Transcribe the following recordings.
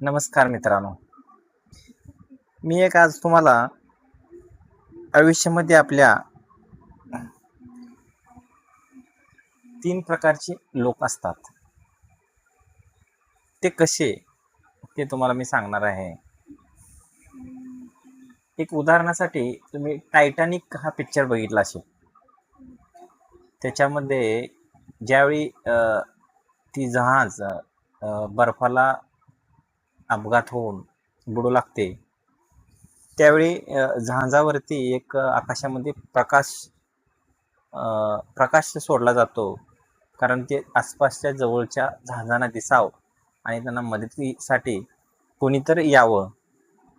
नमस्कार मित्रांनो, मी एक आज तुम्हाला आयुष्यामध्ये आपल्या 3 प्रकारचे लोक असतात. ते कसे ते तुम्हाला मी सांगणार आहे. एक उदाहरणासाठी तुम्ही टायटॅनिक हा पिक्चर बघितला असेल. त्याच्यामध्ये ज्यावेळी ती जहाज बर्फाला अपघात होऊन बुडू लागते, त्यावेळी जहाजावरती एक आकाशामध्ये प्रकाश सोडला जातो, कारण ते आसपासच्या जवळच्या जहाजांना दिसावं आणि त्यांना मदतीसाठी कोणीतरी यावं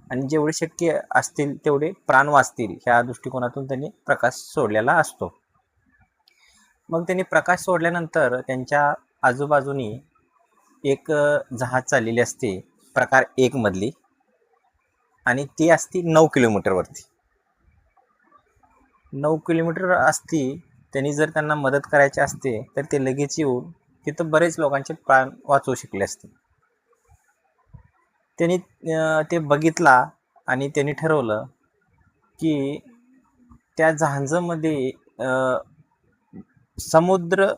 आणि जेवढे शक्य असतील तेवढे प्राण वाचतील ह्या दृष्टिकोनातून त्यांनी प्रकाश सोडलेला असतो. मग त्यांनी प्रकाश सोडल्यानंतर त्यांच्या आजूबाजूनी एक जहाज चाललेली असते प्रकार 1 मधली, आणि ती असती 9 किलोमीटरवरती. 9 किलोमीटर असती. त्यांनी जर त्यांना मदत करायची असते तर ते लगेच येऊन तिथं बरेच लोकांचे प्राण वाचवू शकले असते. त्यांनी ते बघितला आणि त्यांनी ठरवलं की त्या जहाजामध्ये समुद्र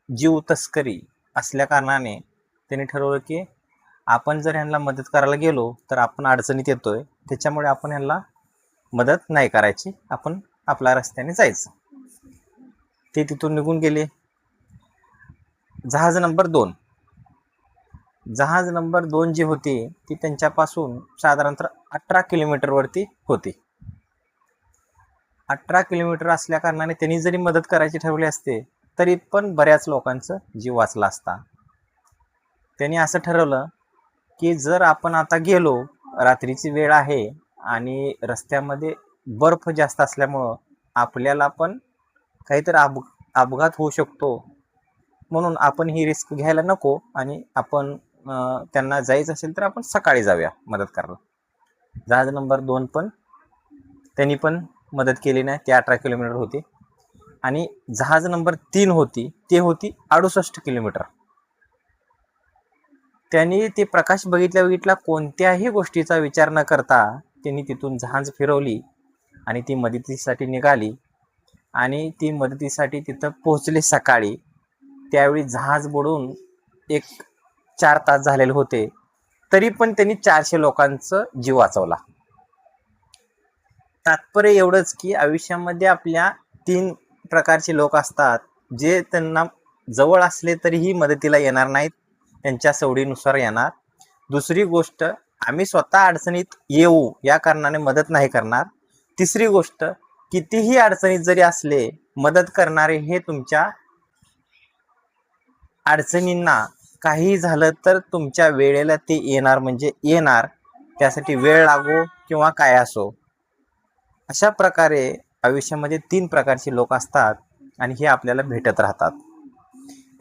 जीव तस्करी असल्या कारणाने त्यांनी ठरवलं की आपण जर ह्यांना मदत करायला गेलो तर आपण अडचणीत येतोय, त्याच्यामुळे आपण ह्यांना मदत नाही करायची, आपण आपल्या रस्त्याने जायचं. ते तिथून निघून गेले. जहाज नंबर 2 जी होती ती त्यांच्यापासून साधारणतः 18 किलोमीटरवरती होती. 18 किलोमीटर असल्या कारणाने त्यांनी जरी मदत करायची ठरवली असते तरी पण बऱ्याच लोकांचा जीव वाचला असता. त्यांनी असं ठरवलं की जर आपण आता गेलो, रात्रीची वेळ आहे आणि रस्त्यामध्ये बर्फ जास्त असल्यामुळं आपल्याला पण काहीतरी अपघात होऊ शकतो, म्हणून आपण ही रिस्क घ्यायला नको आणि आपण त्यांना जायचं असेल तर आपण सकाळी जाऊया मदत करायला. जहाज नंबर 2 पण त्यांनी पण मदत केली नाही. ते 18 किलोमीटर होते. आणि जहाज नंबर 3 होती, ते होती 68 किलोमीटर. त्यांनी ते प्रकाश बघितल्या कोणत्याही गोष्टीचा विचार न करता त्यांनी तिथून जहाज फिरवली आणि ती मदतीसाठी निघाली आणि ती मदतीसाठी तिथं पोहोचले सकाळी. त्यावेळी जहाज बुडून एक 4 तास झालेले होते, तरी पण त्यांनी 400 लोकांचा जीव वाचवला. तात्पर्य एवढंच की आयुष्यामध्ये आपल्या 3 प्रकारचे लोक असतात, जे त्यांना जवळ असले तरीही मदतीला येणार नाहीत, त्यांच्या सवडीनुसार येणार. दुसरी गोष्ट, आम्ही स्वतः अडचणीत येऊ या कारणाने मदत नाही करणार. तिसरी गोष्ट, कितीही अडचणीत जरी असले, मदत करणारे हे तुमच्या अडचणींना काही झालं तर तुमच्या वेळेला ते येणार म्हणजे येणार, त्यासाठी वेळ लागो किंवा काय असो. अशा प्रकारे आयुष्यामध्ये 3 प्रकारचे लोक असतात आणि हे आपल्याला भेटत राहतात.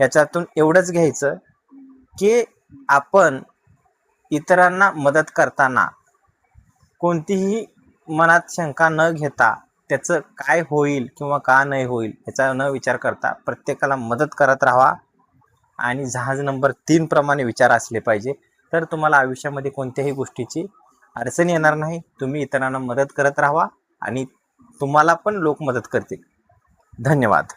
याच्यातून एवढंच घ्यायचं की आपण इतरांना मदत करताना कोणतीही मनात शंका न घेता त्याचं काय होईल किंवा का नाही होईल याचा न विचार करता प्रत्येकाला मदत करत राहा. आणि जहाज नंबर 3 प्रमाणे विचार असले पाहिजे, तर तुम्हाला आयुष्यामध्ये कोणत्याही गोष्टीची अडचण येणार नाही. तुम्ही इतरांना मदत करत राहा आणि तुम्हाला पण लोक मदत करतील. धन्यवाद.